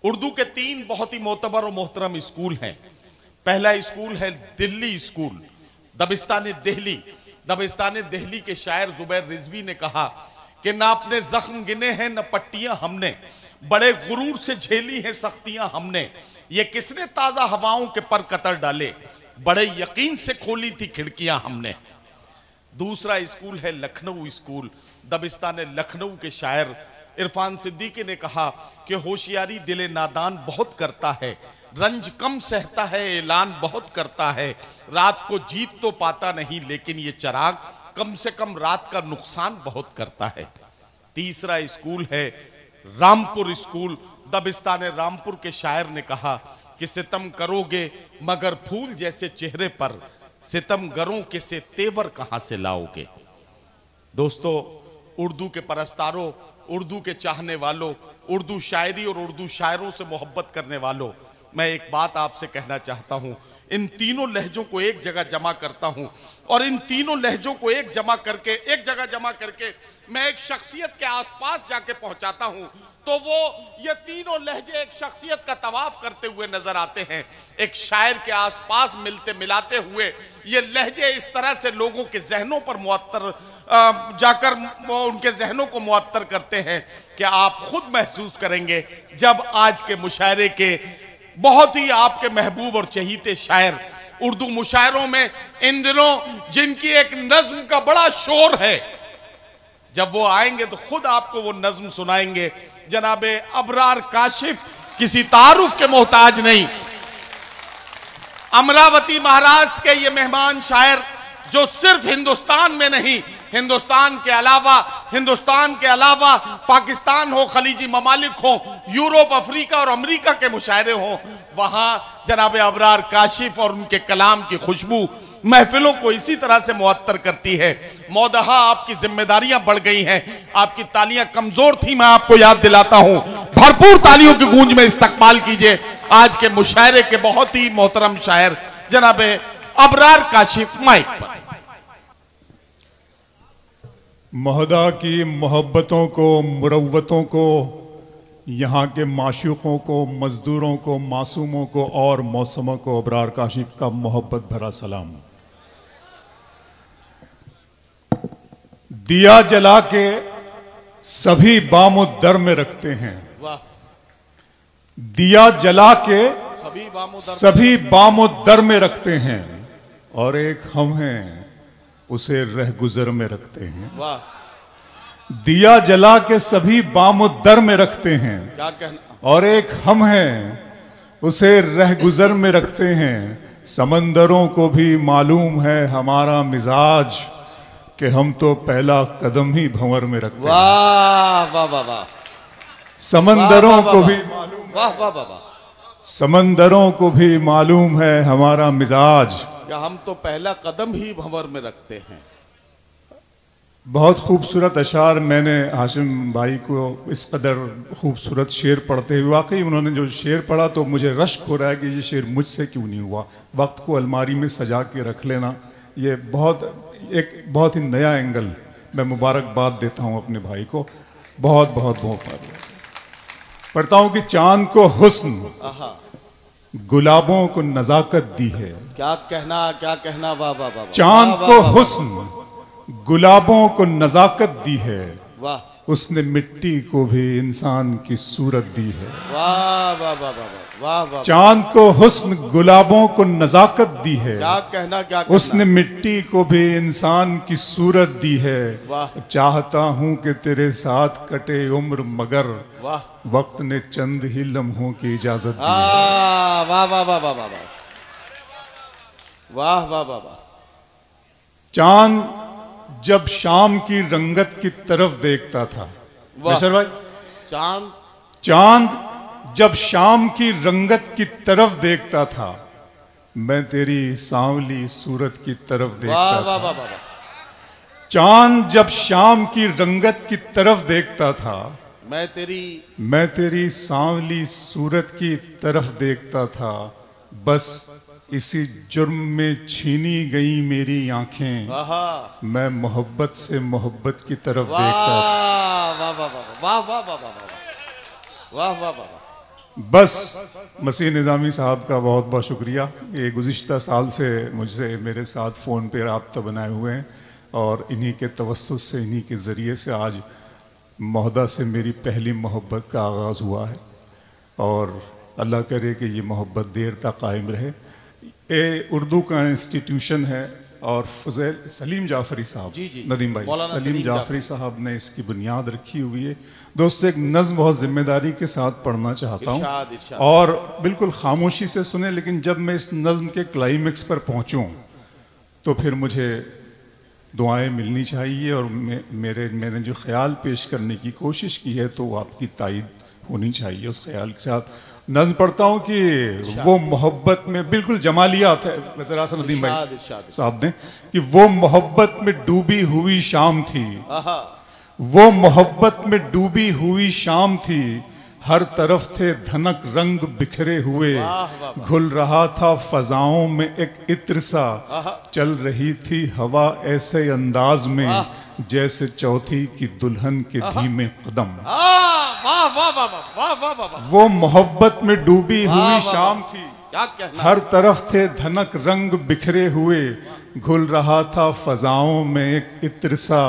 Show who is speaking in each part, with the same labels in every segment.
Speaker 1: उर्दू के 3 बहुत ही मोतबर और मोहतरम स्कूल हैं। पहला स्कूल है दिल्ली स्कूल, दबिस्तान दिल्ली। दबिस्तान दिल्ली के शायर जुबैर रिजवी ने कहा कि ना अपने जख्म गिने हैं न पट्टियां हमने, बड़े गुरूर से झेली हैं सख्तियां हमने, ये किसने ताजा हवाओं के पर कतर डाले, बड़े यकीन से खोली थी खिड़कियां हमने। दूसरा स्कूल है लखनऊ स्कूल, दबिस्तान लखनऊ के शायर इरफान सिद्दीकी ने कहा कि होशियारी दिले नादान बहुत करता है, रंज कम सहता है, ऐलान बहुत करता है, रात को जीत तो पाता नहीं लेकिन ये चिराग कम से कम रात का नुकसान बहुत करता है। तीसरा स्कूल है रामपुर स्कूल, दबिस्तान रामपुर के शायर ने कहा कि सितम करोगे मगर फूल जैसे चेहरे पर, सितमगरों के से तेवर कहां से लाओगे। दोस्तों, उर्दू के परस्तारों, उर्दू के चाहने वालों, उर्दू शायरी और उर्दू शायरों से मोहब्बत करने वालों, मैं एक बात आपसे कहना चाहता हूं। इन तीनों लहजों को एक जगह जमा करता हूं और इन तीनों लहजों को एक जगह जमा करके मैं एक शख्सियत के आसपास जाके पहुंचाता हूं, तो वो ये तीनों लहजे एक शख्सियत का तवाफ करते हुए नजर आते हैं। एक शायर के आसपास मिलते मिलाते हुए ये लहजे इस तरह से लोगों के जहनों पर मुअत्तर जाकर उनके जहनों को मुअत्तर करते हैं कि आप खुद महसूस करेंगे जब आज के मुशायरे के बहुत ही आपके महबूब और चहीते शायर, उर्दू मुशायरों में इन दिनों जिनकी एक नज्म का बड़ा शोर है, जब वो आएंगे तो खुद आपको वो नज्म सुनाएंगे। जनाबे अबरार काशिफ किसी तारुफ के मोहताज नहीं, अमरावती महाराष्ट्र के ये मेहमान शायर जो सिर्फ हिंदुस्तान में नहीं, हिंदुस्तान के अलावा पाकिस्तान हो, खलीजी ममालिक हो, यूरोप, अफ्रीका और अमेरिका के मुशायरे हो, वहां जनाब अबरार काशिफ और उनके कलाम की खुशबू महफिलों को इसी तरह से मुअत्तर करती है। मौदहा आपकी जिम्मेदारियां बढ़ गई हैं, आपकी तालियां कमजोर थी, मैं आपको याद दिलाता हूं। भरपूर तालियों की गूंज में इस्तकबाल कीजिए आज के मुशायरे के बहुत ही मोहतरम शायर जनाब अबरार काशिफ माइक पर।
Speaker 2: महोदा की मोहब्बतों को, मुरव्वतों को, यहाँ के माशूकों को, मजदूरों को, मासूमों को और मौसमों को अबरार काशिफ का मोहब्बत भरा सलाम। दिया जला के सभी बामो दर में रखते हैं, दिया जला के सभी बामो दर में रखते हैं, और एक हम हैं उसे रह गुजर में रखते हैं। दिया जला के सभी बामो दर में रखते हैं,
Speaker 1: क्या कहना,
Speaker 2: और एक हम हैं उसे रह गुजर में रखते हैं। समंदरों को भी मालूम है हमारा मिजाज कि हम तो पहला कदम ही भंवर में रखते हैं।
Speaker 1: वाह वाह वाह वाह।
Speaker 2: समंदरों को भी
Speaker 1: वाह वाह वाह वाह।
Speaker 2: समंदरों को भी मालूम है हमारा मिजाज,
Speaker 1: क्या हम तो पहला कदम ही भंवर में रखते हैं।
Speaker 2: बहुत खूबसूरत अशार। मैंने हाशिम भाई को इस कदर खूबसूरत शेर पढ़ते हुए, वाकई उन्होंने जो शेर पढ़ा तो मुझे रश्क हो रहा है कि ये शेर मुझसे क्यों नहीं हुआ। वक्त को अलमारी में सजा के रख लेना, ये एक बहुत ही नया एंगल। मैं मुबारकबाद देता हूँ अपने भाई को, बहुत बहुत बहुत पढ़ता हूँ कि चांद को हुस्न गुलाबों को नजाकत दी है।
Speaker 1: क्या कहना वाह वाह वाह।
Speaker 2: चांद को हुस्न गुलाबों को नजाकत दी है,
Speaker 1: वाह।
Speaker 2: उसने मिट्टी को भी इंसान की सूरत दी है।
Speaker 1: वाह वाह वाह वाह वाह।
Speaker 2: चांद को हुस्न गुलाबों को नजाकत दी है,
Speaker 1: क्या कहना
Speaker 2: उसने मिट्टी को भी इंसान की सूरत दी है। चाहता हूं कि तेरे साथ कटे उम्र मगर
Speaker 1: वाह
Speaker 2: वक्त ने चंद ही लम्हों की इजाजत दी।
Speaker 1: वाह वाह वाह वाह वाह वाह वाह वाह।
Speaker 2: चांद जब शाम की रंगत की तरफ देखता था, नशर भाई, चांद जब शाम की रंगत की तरफ देखता था, मैं तेरी सांवली सूरत की तरफ देखता था। चांद जब शाम की रंगत की तरफ देखता था, मैं तेरी सांवली सूरत की तरफ देखता था। बस इसी जुर्म में छीनी गई मेरी आंखें, मैं मोहब्बत से मोहब्बत की तरफ देखता था।
Speaker 1: वाह वाह वाह वाह वाह वाह वाह वाह वाह वाह।
Speaker 2: बस मसीह निज़ामी साहब का बहुत बहुत शुक्रिया। ये गुज़िश्ता साल से मुझसे मेरे साथ फ़ोन पे राब्ता बनाए हुए हैं और इन्हीं के तवस्सुत से, इन्हीं के ज़रिए से आज महोदा से मेरी पहली मोहब्बत का आगाज़ हुआ है और अल्लाह करे कि ये मोहब्बत देर तक कायम रहे। ये उर्दू का इंस्टीट्यूशन है और फुज़ैल सलीम जाफ़री साहब, नदीम भाई, सलीम जाफ़री साहब ने इसकी बुनियाद रखी हुई है। दोस्तों, एक नज़्म बहुत ज़िम्मेदारी के साथ पढ़ना चाहता हूँ और बिल्कुल खामोशी से सुने, लेकिन जब मैं इस नज़्म के क्लाइमेक्स पर पहुँचूँ तो फिर मुझे दुआएं मिलनी चाहिए और मैंने जो ख्याल पेश करने की कोशिश की है तो आपकी तायद होनी चाहिए उस ख्याल के साथ। नज़्म पढ़ता हूँ कि वो मोहब्बत में बिल्कुल जमालियात है ज़रा सा नदीम भाई साहब ने, कि वो मोहब्बत में डूबी हुई शाम थी, वो मोहब्बत में डूबी हुई शाम थी, हर तरफ थे धनक रंग बिखरे हुए, घुल रहा था फजाओं में एक इत्र सा, चल रही थी हवा ऐसे अंदाज में जैसे चौथी की दुल्हन के धीमे कदम। वो मोहब्बत में डूबी हुई शाम थी, हर तरफ थे धनक रंग बिखरे हुए, घुल रहा था फजाओं में एक इत्र सा,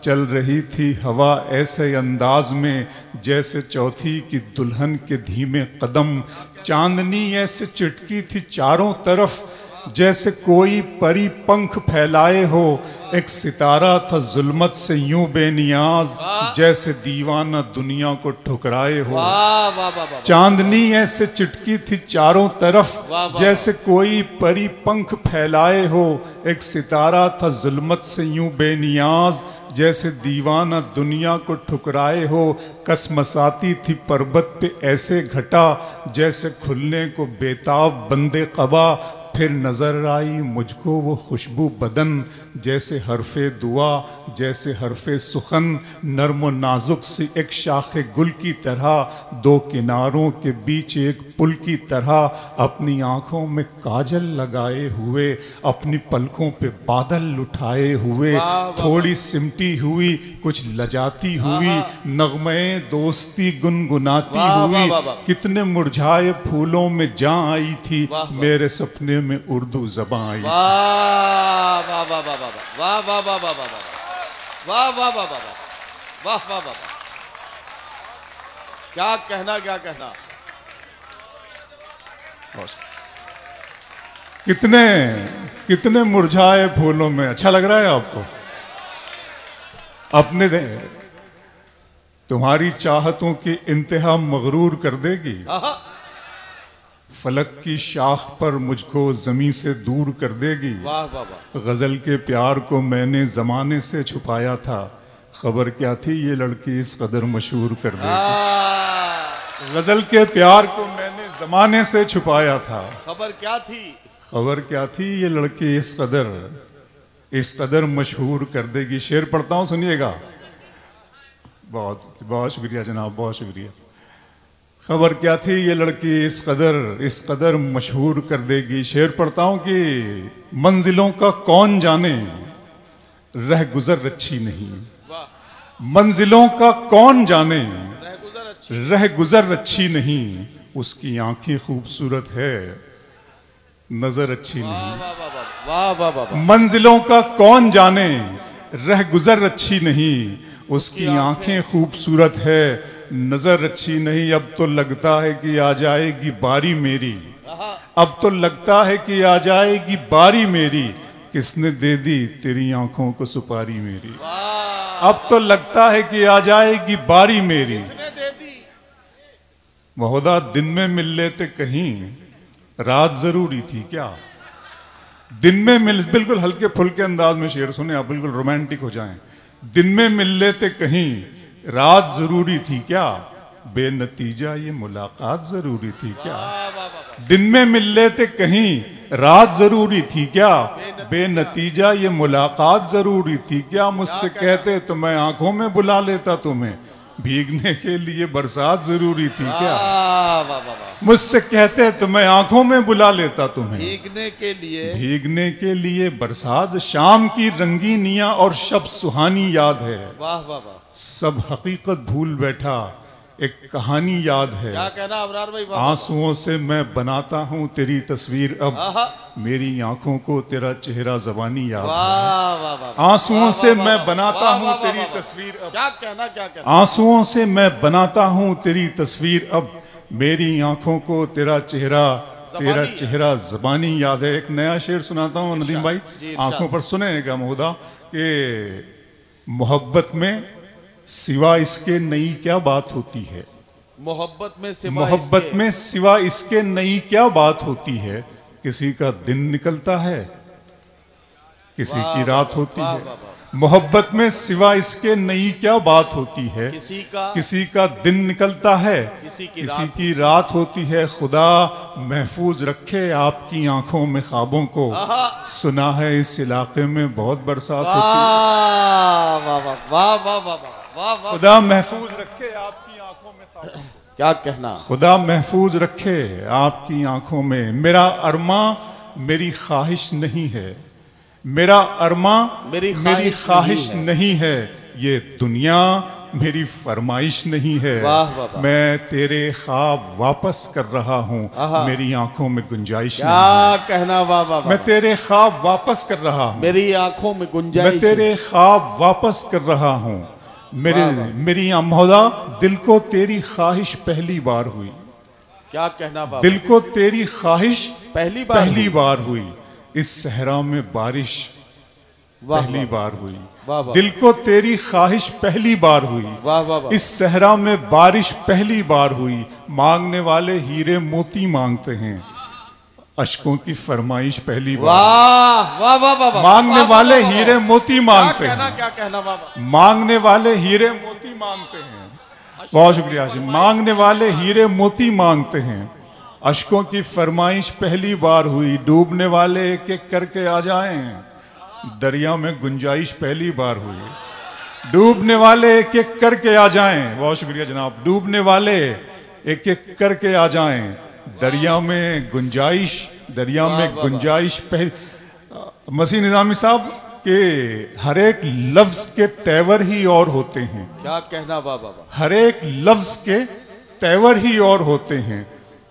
Speaker 2: चल रही थी हवा ऐसे अंदाज में जैसे चौथी की दुल्हन के धीमे कदम। चांदनी ऐसे चिटकी थी चारों तरफ जैसे कोई परी पंख फैलाए हो, एक सितारा था जुल्मत से यूं बेनियाज जैसे दीवाना दुनिया को ठुकराए हो। चांदनी ऐसे चिटकी थी चारों तरफ जैसे कोई परी पंख फैलाए हो, एक सितारा था जुल्मत से यूं बेनियाज जैसे दीवाना दुनिया को ठुकराए हो। कसमसाती थी पर्वत पे ऐसे घटा जैसे खुलने को बेताब बंदे क़बा, फिर नजर आई मुझको वो खुशबू बदन जैसे हरफे दुआ जैसे हरफे सुखन, नर्म व नाजुक सी एक शाखे गुल की तरह, दो किनारों के बीच एक पुल की तरह, अपनी आंखों में काजल लगाए हुए, अपनी पलकों पे बादल उठाए हुए, थोड़ी सिमटी हुई कुछ लजाती हुई, नगमे दोस्ती गुनगुनाती हुई, कितने मुरझाए फूलों में जा आई थी, मेरे सपने में उर्दू ज़बान आई।
Speaker 1: वाह वाह वाह वाह वाह वाह वाह वाह वाह वाह वाह वाह वाह वाह वाह वाह, क्या कहना क्या कहना।
Speaker 2: कितने कितने मुरझाए फूलों में, अच्छा लग रहा है आपको? अपने तुम्हारी चाहतों की इंतहा मगरूर कर देगी, फलक की शाख पर मुझको जमीन से दूर कर देगी।
Speaker 1: वाह वाह वाह।
Speaker 2: गजल के प्यार को मैंने जमाने से छुपाया था, खबर क्या थी ये लड़की इस कदर मशहूर कर देगी। गजल के प्यार को मैंने जमाने से छुपाया था,
Speaker 1: खबर क्या थी,
Speaker 2: खबर क्या थी ये लड़की इस कदर मशहूर कर देगी। शेर पढ़ता हूँ, सुनिएगा। बहुत बहुत शुक्रिया जनाब, बहुत शुक्रिया। खबर क्या थी ये लड़की इस कदर मशहूर कर देगी। शेर पढ़ता हूँ कि मंजिलों का कौन जाने रह गुजर अच्छी नहीं, मंजिलों का कौन जाने रह गुजर अच्छी नहीं, उसकी आंखें खूबसूरत है नजर अच्छी नहीं। मंजिलों का कौन जाने रह गुजर अच्छी नहीं, उसकी आंखें खूबसूरत है नजर अच्छी नहीं। अब तो लगता है कि आ जाएगी बारी मेरी, अब तो लगता है कि आ जाएगी बारी मेरी, किसने दे दी तेरी आंखों को सुपारी मेरी। अब तो लगता है कि आ जाएगी बारी मेरी। महोदा दिन में मिल लेते कहीं, रात जरूरी थी क्या। दिन में मिल, बिल्कुल हल्के फुल्के अंदाज में शेर सुने आप, बिल्कुल रोमांटिक हो जाएं। दिन में मिल लेते कहीं, रात जरूरी थी क्या, बेनतीजा ये मुलाकात जरूरी थी क्या। दिन में मिल लेते कहीं, रात जरूरी थी क्या, बेनतीजा ये मुलाकात जरूरी थी क्या। मुझसे कहते तो मैं आंखों में बुला लेता तुम्हें, भीगने के लिए बरसात जरूरी थी क्या। मुझसे कहते तो मैं आंखों में बुला लेता तुम्हें, भीगने के लिए बरसात। शाम की रंगीनियां और शब सुहानी याद है,
Speaker 1: वाह वाह वाह।
Speaker 2: सब हकीकत भूल बैठा एक कहानी याद है।
Speaker 1: क्या कहना अबरार भाई?
Speaker 2: आंसुओं से मैं बनाता हूँ तेरी तस्वीर अब, मेरी आंखों को तेरा चेहरा ज़बानी याद है। आंसुओं से मैं बनाता हूँ तेरी तस्वीर अब।
Speaker 1: क्या कहना, क्या कहना?
Speaker 2: आंसुओं से मैं बनाता हूँ तेरी तस्वीर अब, मेरी आंखों को तेरा चेहरा ज़बानी याद है। एक नया शेर सुनाता हूँ नदीम भाई, आंखों पर सुनेगा महोदा, कि मोहब्बत में सिवा इसके नई क्या बात होती है।
Speaker 1: मोहब्बत में
Speaker 2: सिवा इसके नई क्या बात होती है। किसी का दिन निकलता है, किसी की रात होती है। मोहब्बत में सिवा इसके नई क्या बात होती है। किसी का दिन निकलता है, किसी की रात होती है। खुदा महफूज रखे आपकी आंखों में ख्वाबों को, सुना है इस इलाके में बहुत बरसात होती है। खुदा महफूज रखे आपकी आंखों में ख्वाबों को।
Speaker 1: क्या कहना?
Speaker 2: खुदा महफूज रखे आपकी आंखों में। मेरा अरमा मेरी ख्वाहिश नहीं है, मेरा अरमा मेरी ख्वाहिश नहीं है। ये दुनिया मेरी फरमाइश नहीं है। मैं तेरे ख्वाब वापस कर रहा हूँ, मेरी आंखों में गुंजाइश नहीं है।
Speaker 1: क्या कहना? वाह।
Speaker 2: मैं तेरे ख्वाब वापस कर रहा हूँ,
Speaker 1: मेरी आंखों में गुंजाइश।
Speaker 2: मैं तेरे ख्वाब वापस कर रहा हूँ। मेरी मौला, दिल को तेरी ख्वाहिश पहली बार हुई।
Speaker 1: क्या कहना?
Speaker 2: दिल को तेरी ख्वाहिश
Speaker 1: पहली
Speaker 2: बार हुई। इस सहरा में बारिश पहली बार हुई। दिल को तेरी ख्वाहिश पहली बार हुई। इस सहरा में बारिश पहली बार हुई। मांगने वाले हीरे मोती मांगते हैं, अश्कों की फरमाइश पहली बार। मांगने वाले हीरे मोती मांगते हैं।
Speaker 1: क्या कहना बाबा?
Speaker 2: मांगने वाले हीरे मोती मांगते हैं। बहुत शुक्रिया जी। मांगने वाले हीरे मोती मांगते हैं, अश्कों की फरमाइश पहली बार हुई। डूबने वाले एक एक करके आ जाएं, दरिया में गुंजाइश पहली बार हुई। डूबने वाले एक एक करके आ जाएं। बहुत शुक्रिया जनाब। डूबने वाले एक एक करके आ जाएं, दरिया में गुंजाइश पहली। मसीह निजामी साहब के हर एक लफ्ज के तेवर ही और होते हैं।
Speaker 1: क्या कहना बाबा?
Speaker 2: हर एक लफ्ज के तेवर ही और होते हैं,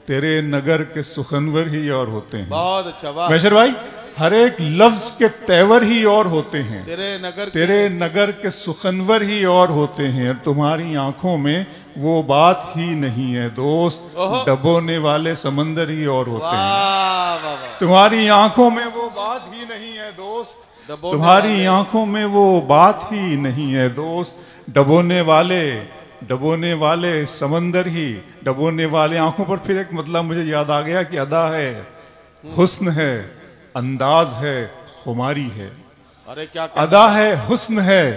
Speaker 2: तेरे नगर के सुखनवर ही और होते हैं।
Speaker 1: बहुत अच्छा। वाह
Speaker 2: मैशर भाई, हर एक लफ्ज के तेवर ही और होते हैं, तेरे नगर के सुखनवर ही और होते हैं। तुम्हारी आंखों में वो बात ही नहीं है दोस्त, डबोने वाले समंदर ही और होते हैं। तुम्हारी आंखों में वो बात ही नहीं है दोस्त, तुम्हारी आंखों में वो बात ही नहीं है दोस्त। डबोने वाले समंदर ही, डबोने वाले आंखों पर। फिर एक मतलब मुझे याद आ गया कि अदा है, हुस्न है, अंदाज है, खुमारी है।
Speaker 1: अरे क्या
Speaker 2: अदा है, हुस्न है,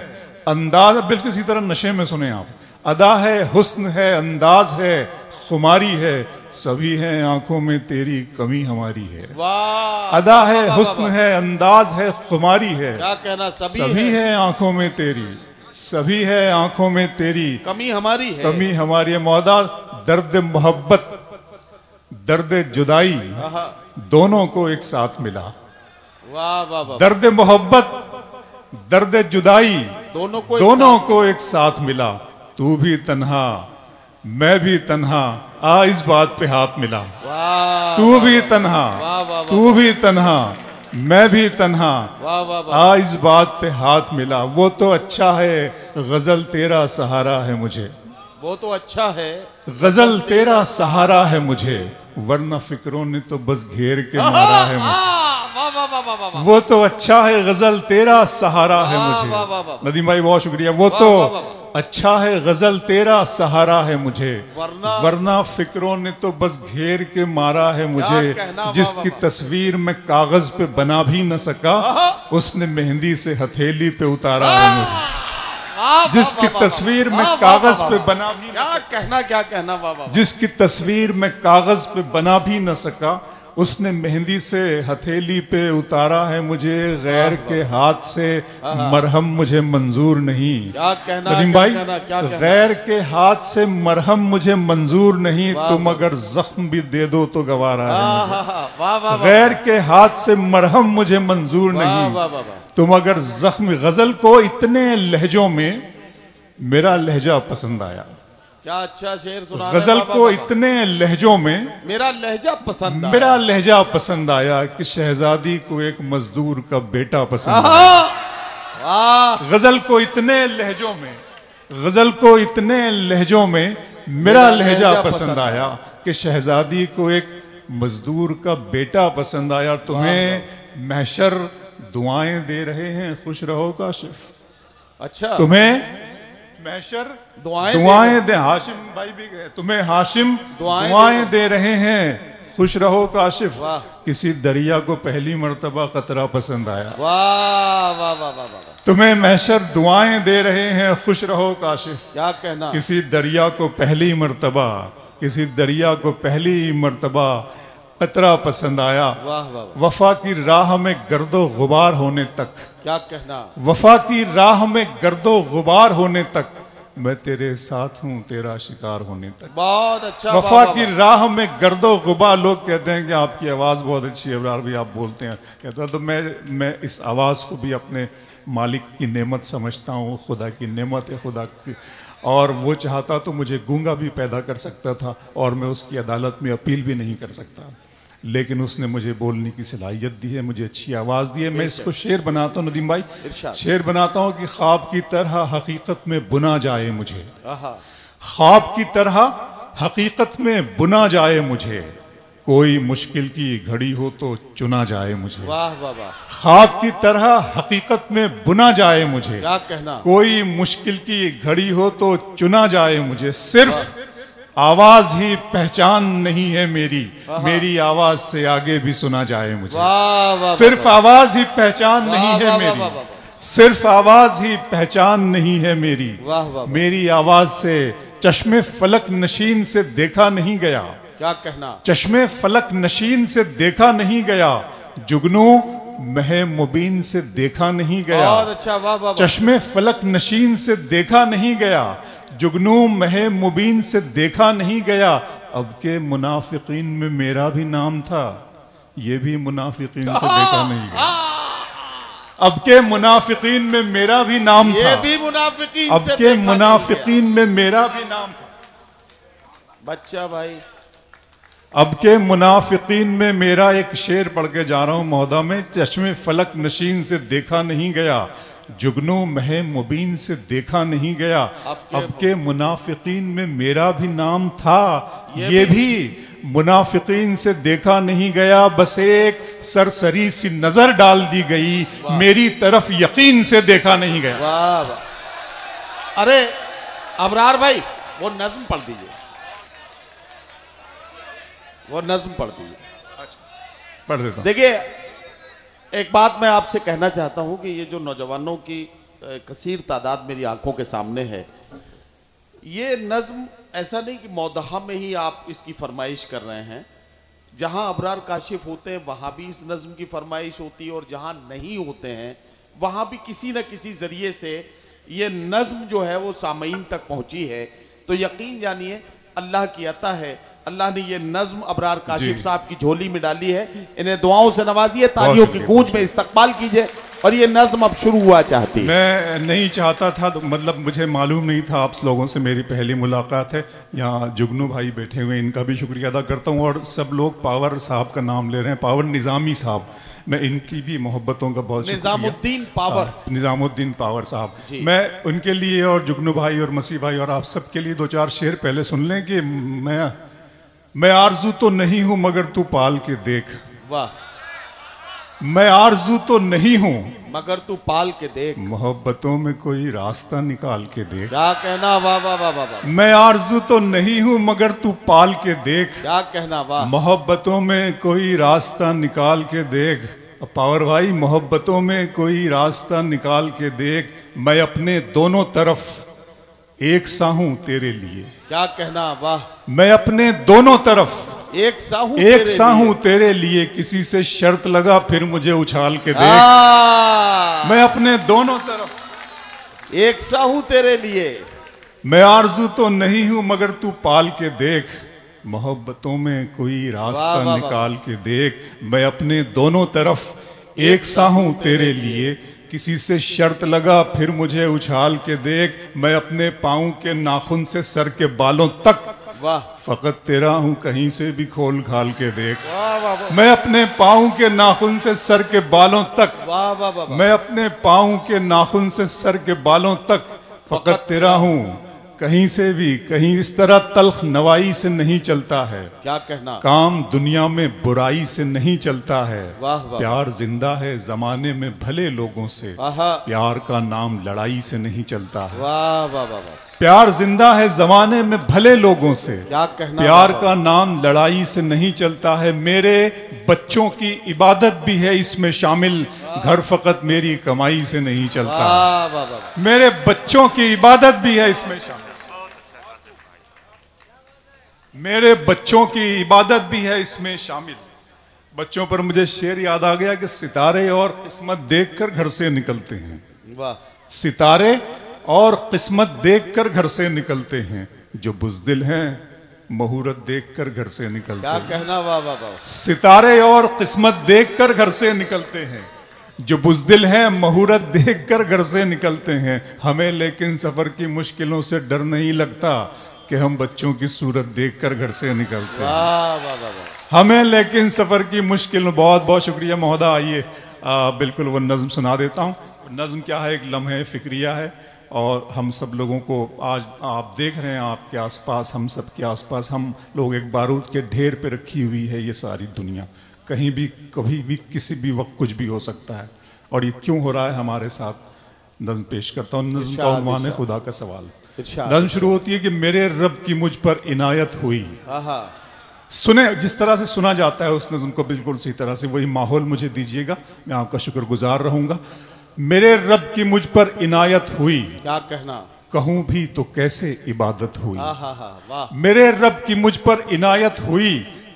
Speaker 2: अंदाज, बिल्कुल इसी तरह नशे में सुने आप। अदा है, हुस्न है, अंदाज है, खुमारी है, सभी है आंखों में तेरी कमी हमारी है। अदा है, हुस्न है, अंदाज है, खुमारी है।
Speaker 1: क्या कहना?
Speaker 2: सभी है आंखों में तेरी, सभी है आंखों में तेरी
Speaker 1: कमी हमारी है।
Speaker 2: कमी हमारी है। मौदा, दर्द मोहब्बत, दर्द जुदाई दोनों को एक साथ मिला। दर्द मोहब्बत, दर्द जुदाई दोनों को एक साथ मिला। तू भी तन्हा, मैं भी तन्हा, आ इस बात पे हाथ मिला। तू भी तन्हा, मैं भी तन्हा, आ इस बात पे हाथ मिला। वो तो अच्छा है गजल तेरा सहारा है मुझे,
Speaker 1: वो तो अच्छा है
Speaker 2: गजल तेरा सहारा है मुझे, वरना फिक्रों ने तो बस घेर के मारा है मुझे। वो तो अच्छा है गजल तेरा सहारा है मुझे। नदीम भाई बहुत शुक्रिया। वो तो अच्छा है गजल तेरा सहारा है मुझे, वरना फिक्रों ने तो बस घेर के मारा है मुझे। जिसकी तस्वीर मैं कागज पे बना भी न सका, उसने मेहंदी से हथेली पे उतारा है मुझे। जिसकी तस्वीर में कागज पे बना भी
Speaker 1: क्या कहना बाबा?
Speaker 2: जिसकी तस्वीर में कागज पे बना भी न सका, उसने मेहंदी से हथेली पे उतारा है मुझे। गैर के हाथ से मरहम मुझे मंजूर नहीं।
Speaker 1: क्या कहना
Speaker 2: नदीम भाई? गैर के हाथ से मरहम मुझे मंजूर नहीं, तुम अगर जख्म भी दे दो तो गवारा है। गैर के हाथ से मरहम मुझे मंजूर नहीं, तुम अगर जख्म। गजल को इतने लहजों में मेरा लहजा पसंद आया।
Speaker 1: क्या अच्छा शेर सुना।
Speaker 2: गजल को इतने लहजों में
Speaker 1: मेरा लहजा पसंद आया,
Speaker 2: मेरा लहजा पसंद आया कि शहजादी को एक मजदूर का बेटा पसंद आया। गजल को इतने लहजों में, गजल को इतने लहजों में मेरा लहजा पसंद आया कि शहजादी को एक मजदूर का बेटा पसंद आया। तुम्हें महशर दुआएं दे रहे हैं, खुश रहो काशिफ।
Speaker 1: अच्छा,
Speaker 2: तुम्हें महशर दुआएं दे, हाशिम भाई भी गए, तुम्हें हाशिम दुआएं दे रहे हैं, खुश रहो काशिफ। किसी दरिया को पहली मर्तबा कतरा पसंद आया।
Speaker 1: वाह वाह वाह वाह वाह।
Speaker 2: तुम्हें महशर दुआएं दे रहे हैं, खुश रहो काशिफ।
Speaker 1: क्या कहना।
Speaker 2: किसी दरिया को पहली मर्तबा, किसी दरिया को पहली मर्तबा कतरा पसंद आया।
Speaker 1: वाह वाह।
Speaker 2: वफा की राह में गर्दो गुबार होने तक,
Speaker 1: क्या कहना।
Speaker 2: वफा की राह में गर्दो गुबार होने तक मैं तेरे साथ हूँ, तेरा शिकार होने तक।
Speaker 1: बहुत अच्छा।
Speaker 2: वफा की राह में गर्दो गुबार। लोग कहते हैं कि आपकी आवाज़ बहुत अच्छी है अबरार भी, आप बोलते हैं। कहता तो मैं इस आवाज़ को भी अपने मालिक की नेमत समझता हूँ, खुदा की नेमत है, खुदा की। और वो चाहता तो मुझे गूंगा भी पैदा कर सकता था और मैं उसकी अदालत में अपील भी नहीं कर सकता, लेकिन उसने मुझे बोलने की सलाहियत दी है, मुझे अच्छी आवाज़ दी है। मैं इसको शेर बनाता हूँ नदीम भाई, शेर बनाता हूँ कि ख्वाब की तरह हकीकत में बुना जाए मुझे, ख्वाब की तरह हकीकत में बुना जाए मुझे, कोई मुश्किल की घड़ी हो तो चुना जाए मुझे।
Speaker 1: वाह वाह वाह।
Speaker 2: ख्वाब की तरह हकीकत में बुना जाए मुझे,
Speaker 1: क्या कहना।
Speaker 2: कोई मुश्किल की घड़ी हो तो चुना जाए मुझे। सिर्फ आवाज ही पहचान नहीं है मेरी, मेरी आवाज से आगे भी सुना जाए मुझे।
Speaker 1: वाह वाह।
Speaker 2: सिर्फ आवाज ही पहचान नहीं है मेरी, सिर्फ आवाज ही पहचान नहीं है मेरी।
Speaker 1: वाह वाह।
Speaker 2: मेरी आवाज से चश्मे फलक नशीन से देखा नहीं गया।
Speaker 1: क्या कहना।
Speaker 2: चश्मे फलक नशीन से देखा नहीं गया, जुगनू महे मुबीन से देखा नहीं गया।
Speaker 1: बहुत अच्छा। वाह वाह।
Speaker 2: चश्मे फलक नशीन से देखा नहीं गया, जुगनू महे मुबीन से देखा नहीं गया। अब के मुनाफिकीन में मेरा भी नाम था, ये भी मुनाफिकीन से देखा नहीं गया। अब के मुनाफिकीन में मेरा भी नाम था,
Speaker 1: ये भी मुनाफिकीन
Speaker 2: अब के मुनाफिकीन में मेरा भी नाम था।
Speaker 1: बच्चा भाई,
Speaker 2: अब के मुनाफिकीन में मेरा एक शेर पढ़ के जा रहा हूं महोदा में। चश्मे फलक नशीन से देखा नहीं गया, जुगनू महे मुबीन से देखा नहीं गया। अब के मुनाफिकीन में मेरा भी नाम था, ये भी मुनाफिकीन से देखा नहीं गया। बस एक सरसरी सी नजर डाल दी गई, मेरी तरफ यकीन से देखा नहीं गया।
Speaker 1: वाह वाह। अरे अबरार भाई, वो नज्म पढ़ दीजिए, वो नज्म पढ़ दीजिए।
Speaker 2: अच्छा, पढ़ देता हूं।
Speaker 1: देखिए, एक बात मैं आपसे कहना चाहता हूं कि ये जो नौजवानों की कसीर तादाद मेरी आंखों के सामने है, ये नज्म ऐसा नहीं कि मौदहा में ही आप इसकी फरमाइश कर रहे हैं। जहां अबरार काशिफ होते हैं वहां भी इस नज्म की फरमाइश होती है, और जहां नहीं होते हैं वहां भी किसी न किसी जरिए से ये नज्म जो है वो सामईन तक पहुंची है। तो यकीन जानिए अल्लाह की अता है, अल्लाह ने ये नज्म अबरार काशिफ साहब की झोली में डाली है। इन्हें दुआओं से नवाजिए, तालियों की गूंज में इस्तकबाल कीजिए। और ये नज्म अब शुरू हुआ चाहती है।
Speaker 2: मैं नहीं चाहता था, तो मतलब मुझे मालूम नहीं था, आप लोगों से मेरी पहली मुलाकात है। यहाँ जुगनू भाई बैठे हुए, इनका भी शुक्रिया अदा करता हूँ। और सब लोग पावर साहब का नाम ले रहे हैं, पावर निज़ामी साहब, मैं इनकी भी मोहब्बतों का बहुत
Speaker 1: निज़ामुद्दीन पावर,
Speaker 2: निज़ामुद्दीन पावर साहब, मैं उनके लिए और जुगनू भाई और मसीह भाई और आप सबके लिए दो चार शेर पहले सुन लें कि मैं आरजू तो नहीं हूं मगर तू पाल के देख।
Speaker 1: वाह।
Speaker 2: मैं आरजू तो नहीं हूं
Speaker 1: मगर तू पाल के देख,
Speaker 2: मोहब्बतों में कोई रास्ता निकाल के देख।
Speaker 1: क्या कहना। वाह वाह वाह वाह।
Speaker 2: मैं आरजू तो नहीं हूं मगर तू पाल के देख।
Speaker 1: क्या कहना। वाह।
Speaker 2: मोहब्बतों में कोई रास्ता निकाल के देख। पावर भाई, मोहब्बतों में कोई रास्ता निकाल के देख। मैं अपने दोनों तरफ एक सा हूं तेरे लिए।
Speaker 1: क्या कहना। वाह।
Speaker 2: मैं अपने दोनों तरफ
Speaker 1: एक सा हूं
Speaker 2: तेरे लिए। किसी से शर्त लगा फिर मुझे उछाल के देख। मैं अपने दोनों तरफ
Speaker 1: एक सा हूं तेरे लिए।
Speaker 2: मैं आरजू तो नहीं हूं मगर तू पाल के देख। मोहब्बतों में कोई रास्ता निकाल के देख। मैं अपने दोनों तरफ एक सा हूं तेरे लिए। किसी से शर्त लगा फिर मुझे उछाल के देख, मैं अपने पाँव के नाखून से सर के बालों तक
Speaker 1: वाह
Speaker 2: फकत तेरा हूँ, कहीं से भी खोल खाल के देख। मैं अपने पाँव के नाखून से सर के बालों तक, मैं अपने पाँव के नाखून से सर के बालों तक फकत तेरा हूँ, कहीं से भी, कहीं इस तरह तल्ख नवाई से नहीं चलता है।
Speaker 1: क्या कहना, काम
Speaker 2: दुनिया में बुराई से नहीं चलता है।
Speaker 1: वाह वाह।
Speaker 2: प्यार जिंदा है जमाने में भले लोगों से, प्यार का नाम लड़ाई से नहीं चलता है।
Speaker 1: वाह वाह वाह।
Speaker 2: प्यार जिंदा है जमाने में भले लोगों से,
Speaker 1: क्या कहना,
Speaker 2: प्यार का नाम लड़ाई से नहीं चलता है। मेरे बच्चों की इबादत भी है इसमें शामिल, घर फकत मेरी कमाई से नहीं चलता।
Speaker 1: वाह वाह वाह।
Speaker 2: मेरे बच्चों की इबादत भी है इसमें शामिल, मेरे बच्चों की इबादत भी है इसमें शामिल। बच्चों पर मुझे शेर याद आ गया कि सितारे और किस्मत देखकर घर से निकलते हैं।
Speaker 1: वाह।
Speaker 2: सितारे और किस्मत देखकर घर से निकलते हैं, जो बुज़दिल हैं मुहूर्त देखकर घर से निकलते हैं।
Speaker 1: क्या कहना, वाह वाह वाह।
Speaker 2: सितारे और किस्मत देखकर घर से निकलते हैं, जो बुज़दिल हैं मुहूर्त देखकर घर से निकलते हैं। हमें लेकिन सफर की मुश्किलों से डर नहीं लगता कि हम बच्चों की सूरत देखकर घर से निकलते हैं।
Speaker 1: वाह वाह वाह।
Speaker 2: हमें लेकिन सफर की मुश्किल, बहुत बहुत शुक्रिया महोदय। आइए बिल्कुल वो नज़्म सुना देता हूँ। नज़्म क्या है, एक लम्हे फ़िक्रिया है, और हम सब लोगों को आज आप देख रहे हैं आपके आसपास, हम सब के आसपास हम लोग एक बारूद के ढेर पे रखी हुई है ये सारी दुनिया। कहीं भी कभी भी किसी भी वक्त कुछ भी हो सकता है, और ये क्यों हो रहा है हमारे साथ। नज़्म पेश करता हूँ। नज़्म का उन्वान है खुदा का सवाल। नज़्म शुरू होती है कि मेरे रब की मुझ पर इनायत हुई। सुने, जिस तरह से सुना जाता है उस नज़्म को बिल्कुल उसी तरह से वही माहौल मुझे दीजिएगा, मैं आपका शुक्रगुजार रहूंगा। मेरे रब की मुझ पर इनायत हुई,
Speaker 1: क्या कहना,
Speaker 2: कहूं भी तो कैसे इबादत हुई।
Speaker 1: वाह।
Speaker 2: मेरे रब की मुझ पर इनायत हुई,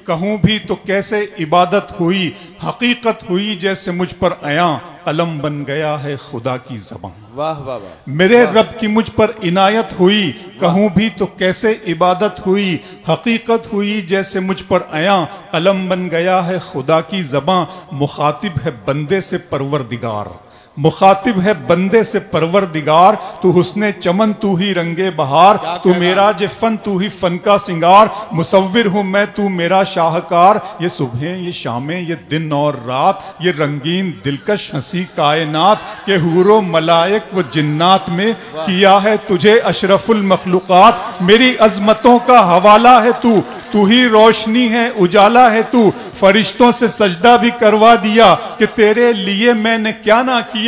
Speaker 2: कहूं भी तो कैसे इबादत हुई। हकीकत हुई जैसे मुझ पर आया, कलम बन गया है खुदा की ज़बान।
Speaker 1: वाह वाह वाह।
Speaker 2: मेरे रब की मुझ पर इनायत हुई, कहूं भी तो कैसे इबादत हुई। हकीकत हुई जैसे मुझ पर आया, कलम बन गया है खुदा की ज़बान। मुखातिब है बंदे से परवरदिगार, मुखातिब है बंदे से परवरदिगार। तू हुस्ने चमन तू ही रंगे बहार, तू मेरा जे फन तू ही फन का सिंगार। मुसव्विर हूँ मैं तू मेरा शाहकार, ये सुबह ये शामें ये दिन और रात, ये रंगीन दिलकश हंसी कायनात के हूरो मलाइक व जिन्नात में किया है तुझे अशरफुल मखलूकात। मेरी अजमतों का हवाला है तू, तू ही रोशनी है उजाला है तू। फरिश्तों से सजदा भी करवा दिया कि तेरे लिए मैंने क्या ना किया।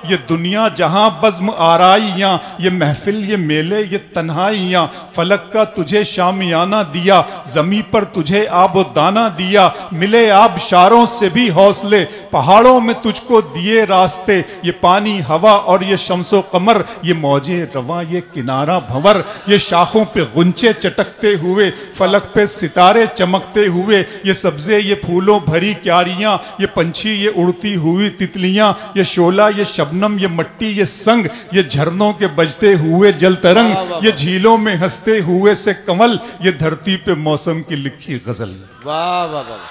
Speaker 2: ये दुनिया जहां बज़्म आराइयां, ये महफिल ये मेले ये तन्हाइयां। फलक का तुझे शामियाना दिया, जमी पर तुझे आबो दाना दिया। मिले आबशारों से भी हौसले, पहाड़ों में तुझको दिए रास्ते। ये पानी हवा और ये शम्सो कमर, ये मौजे रवा ये किनारा भंवर। ये शाखों पे गुंचे चटकते हुए, फलक पे सितारे चमकते हुए। ये सब्जे ये फूलों भरी क्यारियां, ये पंछी ये उड़ती हुई तितलियां। ये शोला ये शबनम ये मट्टी ये संग, ये झरनों के बजते हुए जल तरंग। ये झीलों में हंसते हुए से कमल, ये धरती पे मौसम की लिखी गजल।
Speaker 1: वाह वाह वाह।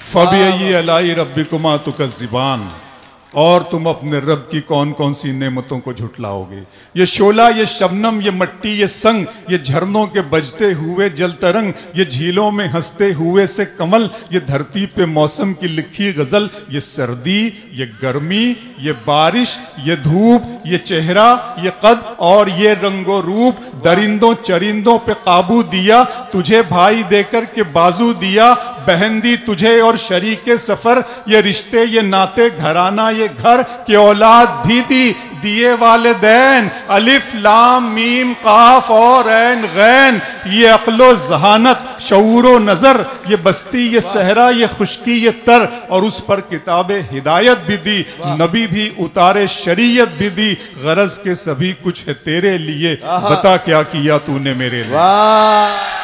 Speaker 2: फबिय्यी अलाई रब्बिकुमा तुकज़्ज़िबान, और तुम अपने रब की कौन कौन सी नेमतों को झुटलाओगे। ये शोला ये शबनम ये मट्टी ये संग, ये झरनों के बजते हुए जल तरंग। ये झीलों में हंसते हुए से कमल, ये धरती पे मौसम की लिखी गजल। ये सर्दी ये गर्मी ये बारिश ये धूप, ये चेहरा ये कद और ये रंगो रूप। दरिंदों चरिंदों पे काबू दिया, तुझे भाई देकर के बाजू दिया। बहन दी तुझे और शरीके सफर, ये रिश्ते ये नाते घराना ये घर। के औलाद भी दी दिए वालिदैन, अलिफ लाम मीम काफ और ऐन गैन। ये अक्लो जहानत शऊरो नजर, ये बस्ती ये सहरा ये खुशकी ये तर। और उस पर किताबे हिदायत भी दी, नबी भी उतारे शरीयत भी दी। गरज के सभी कुछ है तेरे लिए, बता क्या किया तूने मेरे लिए।